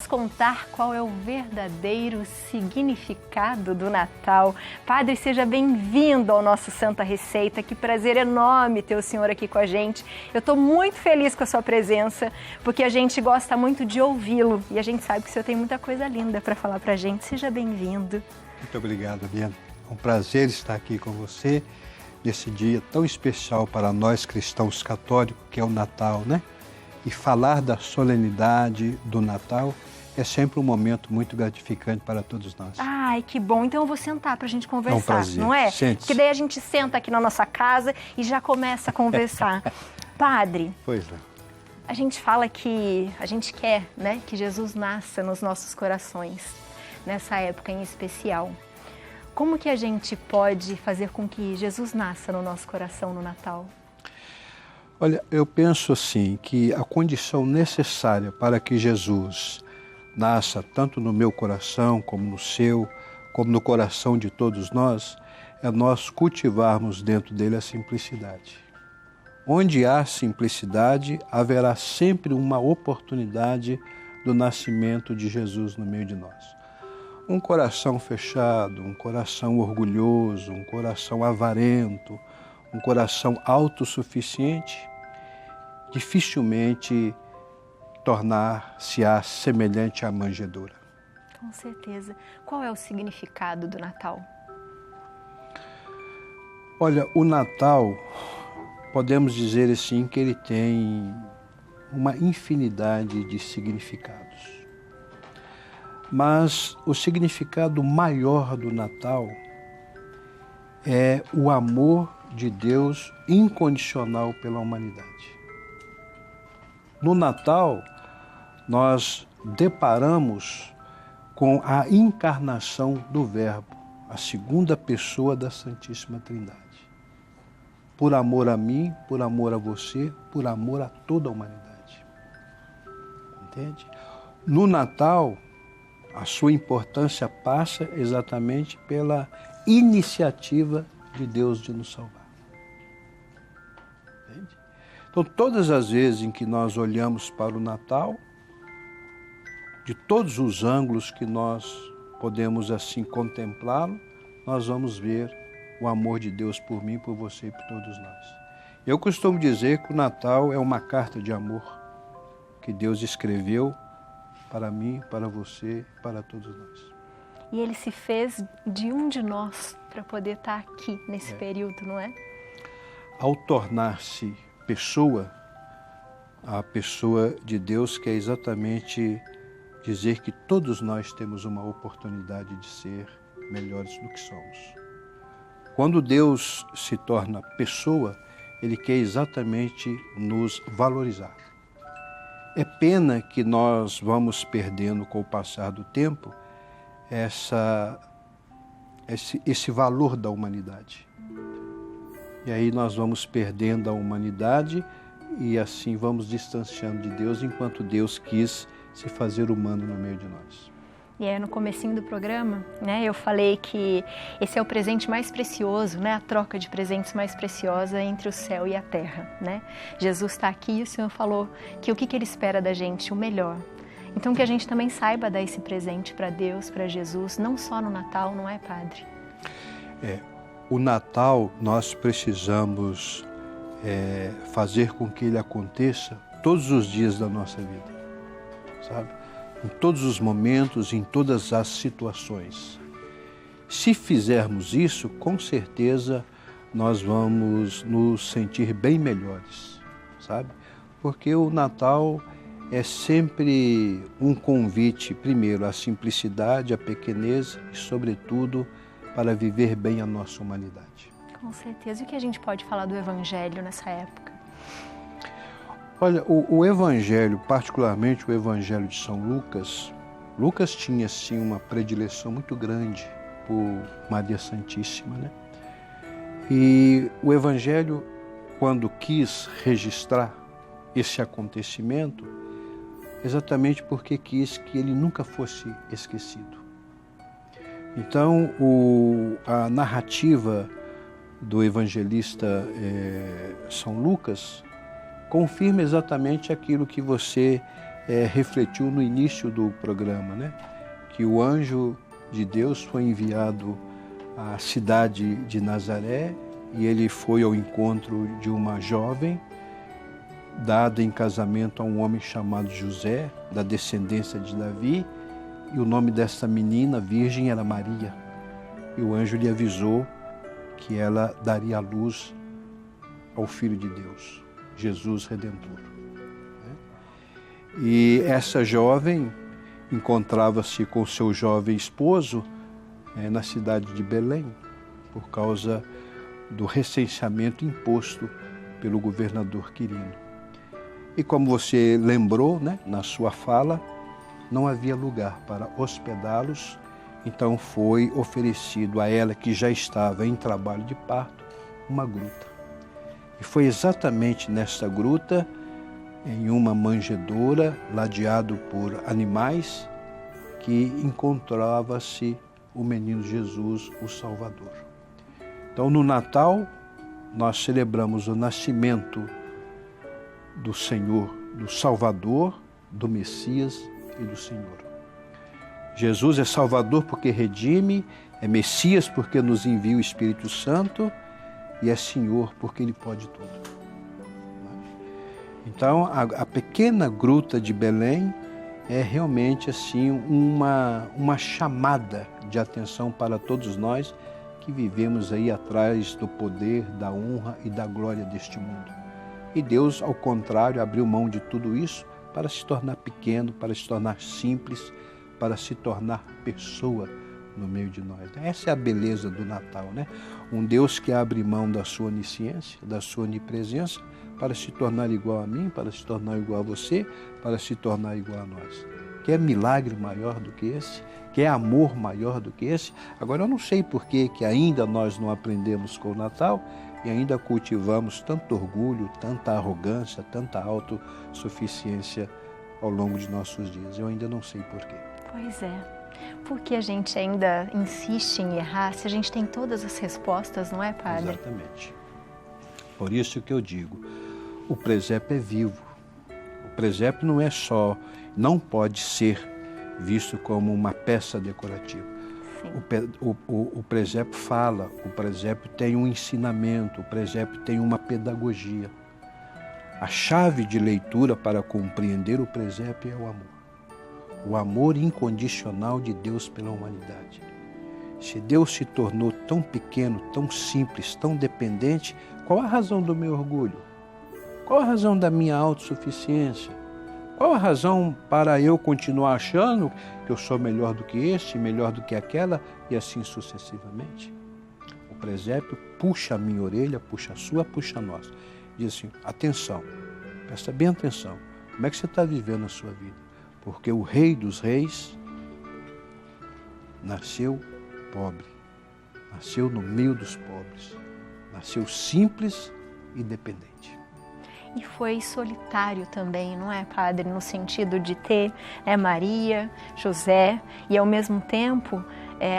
Contar qual é o verdadeiro significado do Natal. Padre, seja bem-vindo ao nosso Santa Receita. Que prazer enorme ter o senhor aqui com a gente. Eu estou muito feliz com a sua presença, porque a gente gosta muito de ouvi-lo e a gente sabe que o senhor tem muita coisa linda para falar para a gente. Seja bem-vindo. Muito obrigado, Biana. É um prazer estar aqui com você nesse dia tão especial para nós cristãos católicos, que é o Natal, né? E falar da solenidade do Natal é sempre um momento muito gratificante para todos nós. Ai, que bom. Então eu vou sentar para a gente conversar, é um prazer. Não é? Sente-se. Porque daí a gente senta aqui na nossa casa e já começa a conversar. Padre, Pois é. a gente fala que a gente quer, né, que Jesus nasça nos nossos corações, nessa época em especial. Como que a gente pode fazer com que Jesus nasça no nosso coração no Natal? Olha, eu penso assim, que a condição necessária para que Jesus nasça tanto no meu coração, como no seu, como no coração de todos nós, é nós cultivarmos dentro dele a simplicidade. Onde há simplicidade, haverá sempre uma oportunidade do nascimento de Jesus no meio de nós. Um coração fechado, um coração orgulhoso, um coração avarento, um coração autossuficiente, dificilmente tornar-se-á semelhante à manjedoura. Com certeza. Qual é o significado do Natal? Olha, o Natal, podemos dizer assim, que ele tem uma infinidade de significados. Mas o significado maior do Natal é o amor de Deus incondicional pela humanidade. No Natal, nós deparamos com a encarnação do Verbo, a segunda pessoa da Santíssima Trindade. Por amor a mim, por amor a você, por amor a toda a humanidade. Entende? No Natal, a sua importância passa exatamente pela iniciativa de Deus de nos salvar. Entende? Então, todas as vezes em que nós olhamos para o Natal, de todos os ângulos que nós podemos assim contemplá-lo, nós vamos ver o amor de Deus por mim, por você e por todos nós. Eu costumo dizer que o Natal é uma carta de amor que Deus escreveu para mim, para você, para todos nós. E ele se fez de um de nós para poder estar aqui nesse período, não é? Ao tornar-se pessoa, a pessoa de Deus quer exatamente dizer que todos nós temos uma oportunidade de ser melhores do que somos. Quando Deus se torna pessoa, Ele quer exatamente nos valorizar. É pena que nós vamos perdendo com o passar do tempo esse valor da humanidade. E aí nós vamos perdendo a humanidade e assim vamos distanciando de Deus, enquanto Deus quis se fazer humano no meio de nós. E aí, no comecinho do programa, né, eu falei que esse é o presente mais precioso, né, a troca de presentes mais preciosa entre o céu e a terra, né? Jesus está aqui e o Senhor falou que o que Ele espera da gente? O melhor. Então, que a gente também saiba dar esse presente para Deus, para Jesus, não só no Natal, não é, Padre? O Natal nós precisamos fazer com que ele aconteça todos os dias da nossa vida, sabe? Em todos os momentos, em todas as situações. Se fizermos isso, com certeza nós vamos nos sentir bem melhores, sabe? Porque o Natal é sempre um convite, primeiro, à simplicidade, à pequenez e, sobretudo, para viver bem a nossa humanidade. Com certeza. E o que a gente pode falar do Evangelho nessa época? Olha, o Evangelho, particularmente o Evangelho de São Lucas, Lucas tinha, sim, uma predileção muito grande por Maria Santíssima, né? E o Evangelho, quando quis registrar esse acontecimento, exatamente porque quis que ele nunca fosse esquecido. Então, a narrativa do evangelista São Lucas confirma exatamente aquilo que você refletiu no início do programa, né? Que o anjo de Deus foi enviado à cidade de Nazaré e ele foi ao encontro de uma jovem dada em casamento a um homem chamado José, da descendência de Davi, e o nome dessa menina virgem era Maria. E o anjo lhe avisou que ela daria à luz ao Filho de Deus, Jesus Redentor. E essa jovem encontrava-se com seu jovem esposo na cidade de Belém, por causa do recenseamento imposto pelo governador Quirino. E como você lembrou, né, na sua fala, não havia lugar para hospedá-los, então foi oferecido a ela, que já estava em trabalho de parto, uma gruta. E foi exatamente nesta gruta, em uma manjedoura, ladeado por animais, que encontrava-se o menino Jesus, o Salvador. Então, no Natal, nós celebramos o nascimento do Senhor, do Salvador, do Messias e do Senhor. Jesus é Salvador porque redime, é Messias porque nos envia o Espírito Santo e é Senhor porque Ele pode tudo. Então, a pequena gruta de Belém é realmente assim uma chamada de atenção para todos nós que vivemos aí atrás do poder, da honra e da glória deste mundo. E Deus, ao contrário, abriu mão de tudo isso para se tornar pequeno, para se tornar simples, para se tornar pessoa no meio de nós. Essa é a beleza do Natal, né? Um Deus que abre mão da sua onisciência, da sua onipresença, para se tornar igual a mim, para se tornar igual a você, para se tornar igual a nós. Quer milagre maior do que esse? Quer amor maior do que esse? Agora, eu não sei por que ainda nós não aprendemos com o Natal e ainda cultivamos tanto orgulho, tanta arrogância, tanta autossuficiência ao longo de nossos dias. Eu ainda não sei por quê. Pois é. Porque a gente ainda insiste em errar se a gente tem todas as respostas, não é, Padre? Exatamente. Por isso que eu digo, o presépio é vivo. O presépio não pode ser visto como uma peça decorativa. O presépio fala, o presépio tem um ensinamento, o presépio tem uma pedagogia. A chave de leitura para compreender o presépio é o amor. O amor incondicional de Deus pela humanidade. Se Deus se tornou tão pequeno, tão simples, tão dependente, qual a razão do meu orgulho? Qual a razão da minha autossuficiência? Qual a razão para eu continuar achando que eu sou melhor do que este, melhor do que aquela e assim sucessivamente? O presépio puxa a minha orelha, puxa a sua, puxa a nossa. Diz assim, atenção, presta bem atenção. Como é que você está vivendo a sua vida? Porque o Rei dos Reis nasceu pobre, nasceu no meio dos pobres, nasceu simples e dependente. E foi solitário também, não é, Padre? No sentido de ter Maria, José e ao mesmo tempo,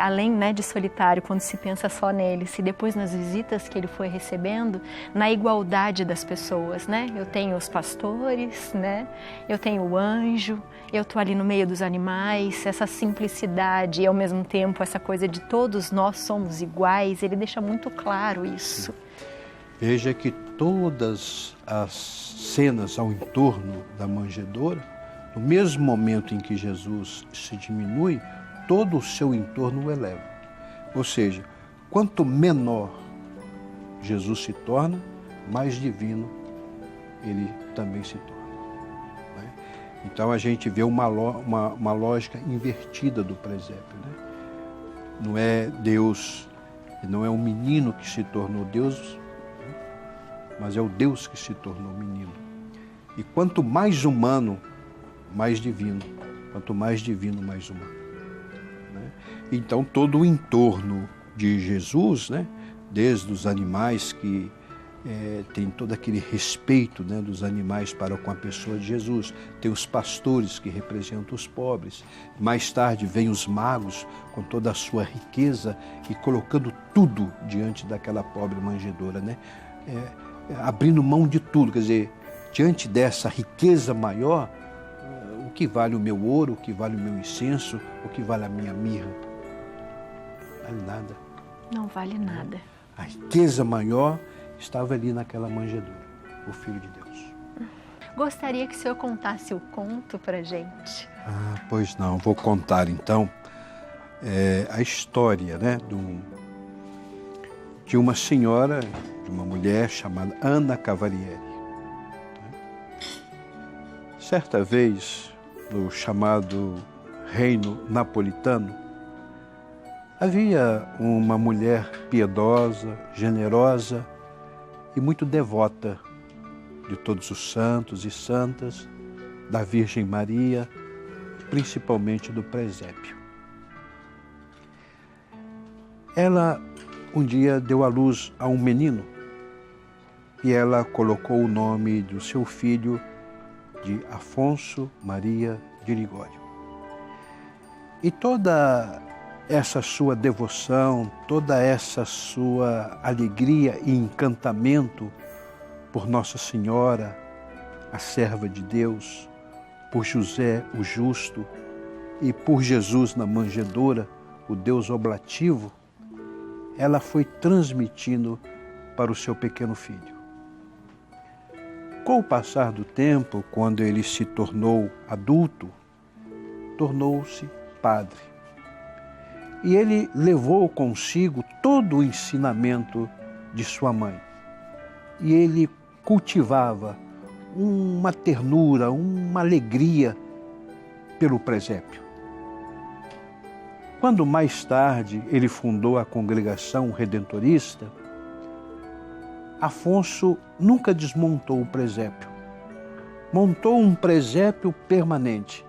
além de solitário, quando se pensa só nele, se depois nas visitas que ele foi recebendo, na igualdade das pessoas, né? Eu tenho os pastores, né? Eu tenho o anjo, eu estou ali no meio dos animais, essa simplicidade e ao mesmo tempo essa coisa de todos nós somos iguais, ele deixa muito claro isso. Veja que todas as cenas ao entorno da manjedoura, no mesmo momento em que Jesus se diminui, todo o seu entorno o eleva. Ou seja, quanto menor Jesus se torna, mais divino ele também se torna. Né? Então a gente vê uma lógica invertida do presépio. Né? Não é Deus, não é um menino que se tornou Deus, mas é o Deus que se tornou menino. E quanto mais humano, mais divino. Quanto mais divino, mais humano. Né? Então, todo o entorno de Jesus, né? Desde os animais que tem todo aquele respeito, né, dos animais para com a pessoa de Jesus. Tem os pastores que representam os pobres. Mais tarde vem os magos com toda a sua riqueza e colocando tudo diante daquela pobre manjedoura, né? Abrindo mão de tudo, quer dizer, diante dessa riqueza maior, O que vale o meu ouro, o que vale o meu incenso, o que vale a minha mirra? Não vale nada. Não vale nada. A riqueza maior estava ali naquela manjedoura, o Filho de Deus. Gostaria que o senhor contasse o conto pra gente. Pois não, vou contar então a história, né, de uma senhora, de uma mulher chamada Ana Cavalieri. Certa vez, no chamado Reino Napolitano, havia uma mulher piedosa, generosa e muito devota de todos os santos e santas, da Virgem Maria, principalmente do presépio. Ela um dia deu à luz a um menino e ela colocou o nome do seu filho de Afonso Maria de Ligório. E toda essa sua devoção, toda essa sua alegria e encantamento por Nossa Senhora, a serva de Deus, por José, o justo, e por Jesus na manjedoura, o Deus oblativo, ela foi transmitindo para o seu pequeno filho. Com o passar do tempo, quando ele se tornou adulto, tornou-se padre. E ele levou consigo todo o ensinamento de sua mãe. E ele cultivava uma ternura, uma alegria pelo presépio. Quando mais tarde ele fundou a Congregação Redentorista, Afonso nunca desmontou o presépio. Montou um presépio permanente.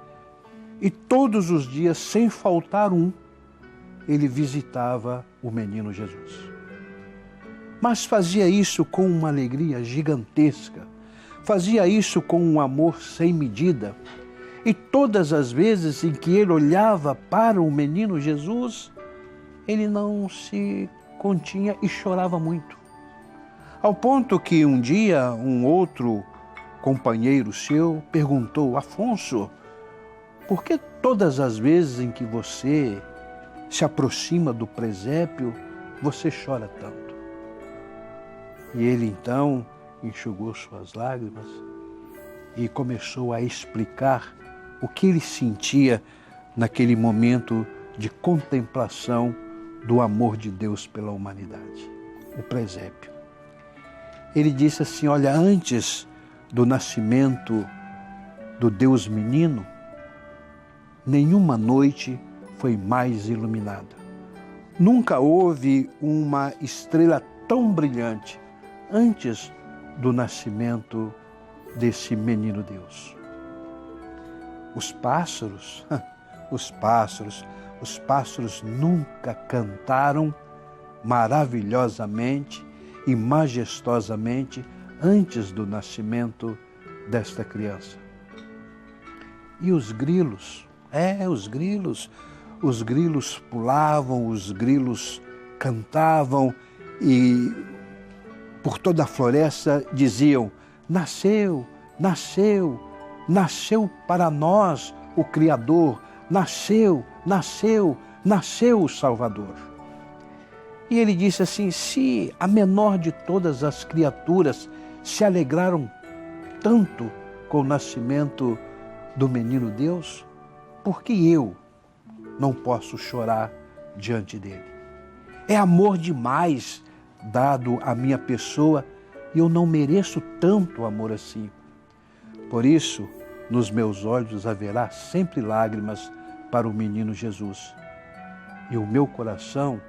E todos os dias, sem faltar um, ele visitava o menino Jesus. Mas fazia isso com uma alegria gigantesca. Fazia isso com um amor sem medida. E todas as vezes em que ele olhava para o menino Jesus, ele não se continha e chorava muito. Ao ponto que um dia um outro companheiro seu perguntou: Afonso, por que todas as vezes em que você se aproxima do presépio, você chora tanto? E ele então enxugou suas lágrimas e começou a explicar o que ele sentia naquele momento de contemplação do amor de Deus pela humanidade, o presépio. Ele disse assim: olha, antes do nascimento do Deus menino, nenhuma noite foi mais iluminada. Nunca houve uma estrela tão brilhante antes do nascimento desse menino Deus. Os pássaros nunca cantaram maravilhosamente e majestosamente antes do nascimento desta criança. E os grilos, os grilos pulavam, os grilos cantavam e por toda a floresta diziam: nasceu, nasceu, nasceu para nós o Criador, nasceu, nasceu, nasceu o Salvador. E ele disse assim: se a menor de todas as criaturas se alegraram tanto com o nascimento do menino Deus, por que eu não posso chorar diante dele? É amor demais dado à minha pessoa e eu não mereço tanto amor assim. Por isso, nos meus olhos haverá sempre lágrimas para o menino Jesus. E o meu coração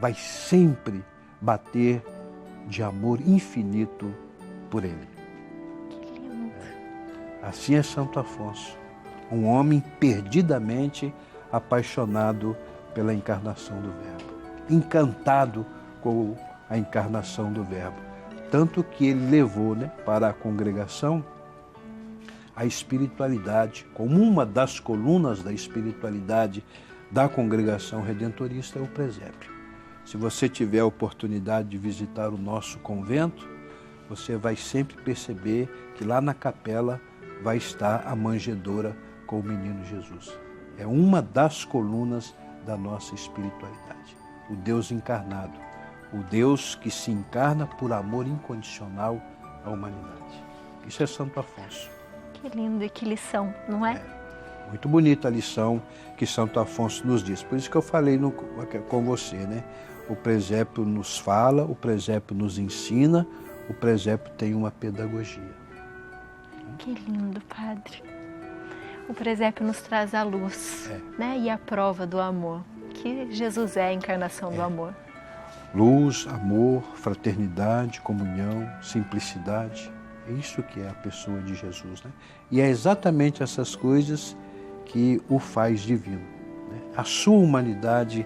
vai sempre bater de amor infinito por ele. Que lindo. Assim é Santo Afonso, um homem perdidamente apaixonado pela encarnação do Verbo, encantado com a encarnação do Verbo. Tanto que ele levou, para a congregação a espiritualidade, como uma das colunas da espiritualidade da Congregação Redentorista, é o presépio. Se você tiver a oportunidade de visitar o nosso convento, você vai sempre perceber que lá na capela vai estar a manjedoura com o menino Jesus. É uma das colunas da nossa espiritualidade. O Deus encarnado, o Deus que se encarna por amor incondicional à humanidade. Isso é Santo Afonso. Que lindo e que lição, não é? Muito bonita a lição que Santo Afonso nos diz. Por isso que eu falei com você, né? O presépio nos fala, o presépio nos ensina, o presépio tem uma pedagogia. Que lindo, Padre. O presépio nos traz a luz, né? E a prova do amor, que Jesus é a encarnação do amor. Luz, amor, fraternidade, comunhão, simplicidade. É isso que é a pessoa de Jesus, né? E é exatamente essas coisas que o faz divino, né? A sua humanidade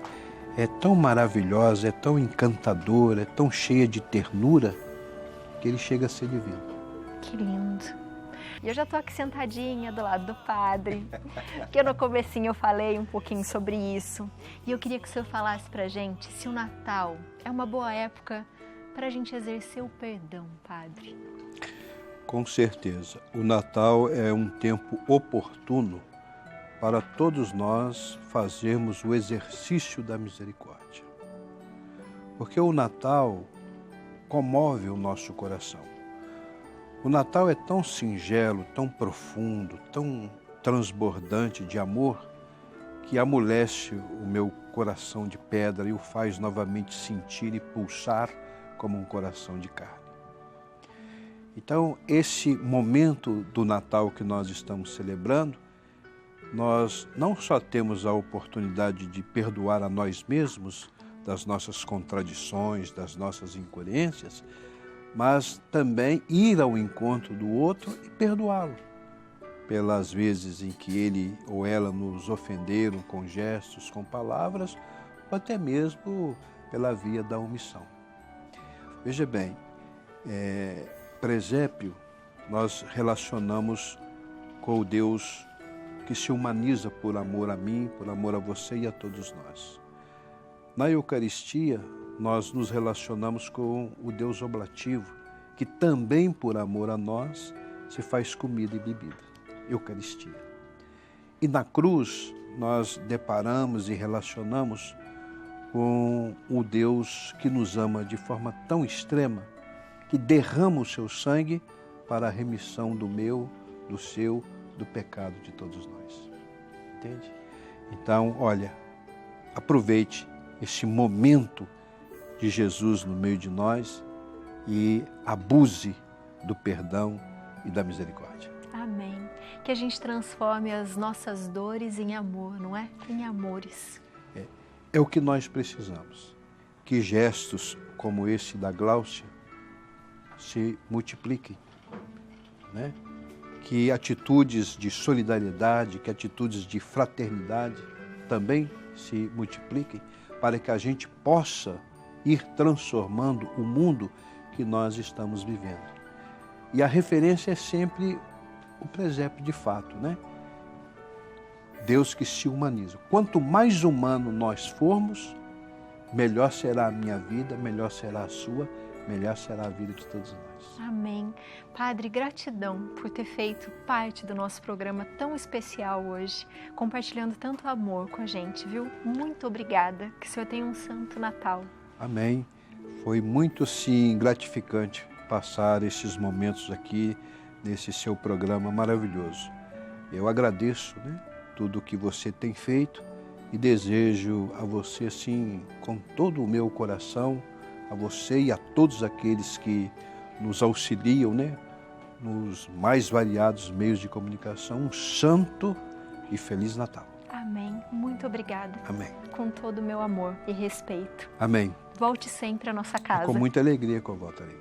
é tão maravilhosa, é tão encantadora, é tão cheia de ternura, que ele chega a ser divino. Que lindo. E eu já estou aqui sentadinha do lado do Padre, porque no comecinho eu falei um pouquinho sobre isso. E eu queria que o senhor falasse pra gente se o Natal é uma boa época para a gente exercer o perdão, Padre. Com certeza. O Natal é um tempo oportuno para todos nós fazermos o exercício da misericórdia. Porque o Natal comove o nosso coração. O Natal é tão singelo, tão profundo, tão transbordante de amor, que amolece o meu coração de pedra e o faz novamente sentir e pulsar como um coração de carne. Então, esse momento do Natal que nós estamos celebrando, nós não só temos a oportunidade de perdoar a nós mesmos das nossas contradições, das nossas incoerências, mas também ir ao encontro do outro e perdoá-lo pelas vezes em que ele ou ela nos ofenderam com gestos, com palavras, ou até mesmo pela via da omissão. Veja bem, presépio, nós relacionamos com o Deus que se humaniza por amor a mim, por amor a você e a todos nós. Na Eucaristia, nós nos relacionamos com o Deus oblativo, que também por amor a nós se faz comida e bebida, Eucaristia. E na cruz, nós deparamos e relacionamos com o Deus que nos ama de forma tão extrema, que derrama o seu sangue para a remissão do meu, do seu, do pecado de todos nós. Entende? Então, olha, aproveite esse momento de Jesus no meio de nós e abuse do perdão e da misericórdia. Amém. Que a gente transforme as nossas dores em amor, não é? Em amores. É o que nós precisamos. Que gestos como esse da Gláucia se multipliquem, né? Que atitudes de solidariedade, que atitudes de fraternidade também se multipliquem para que a gente possa ir transformando o mundo que nós estamos vivendo. E a referência é sempre o presépio de fato, né? Deus que se humaniza. Quanto mais humano nós formos, melhor será a minha vida, melhor será a sua, melhor será a vida de todos nós. Amém. Padre, gratidão por ter feito parte do nosso programa tão especial hoje, compartilhando tanto amor com a gente, viu? Muito obrigada. Que o Senhor tenha um santo Natal. Amém. Foi muito, sim, gratificante passar esses momentos aqui nesse seu programa maravilhoso. Eu agradeço, né, tudo o que você tem feito e desejo a você, assim, com todo o meu coração, a você e a todos aqueles que nos auxiliam, né, nos mais variados meios de comunicação, um santo e feliz Natal. Amém. Muito obrigada. Amém. Com todo o meu amor e respeito. Amém. Volte sempre à nossa casa. Com muita alegria que eu voltarei.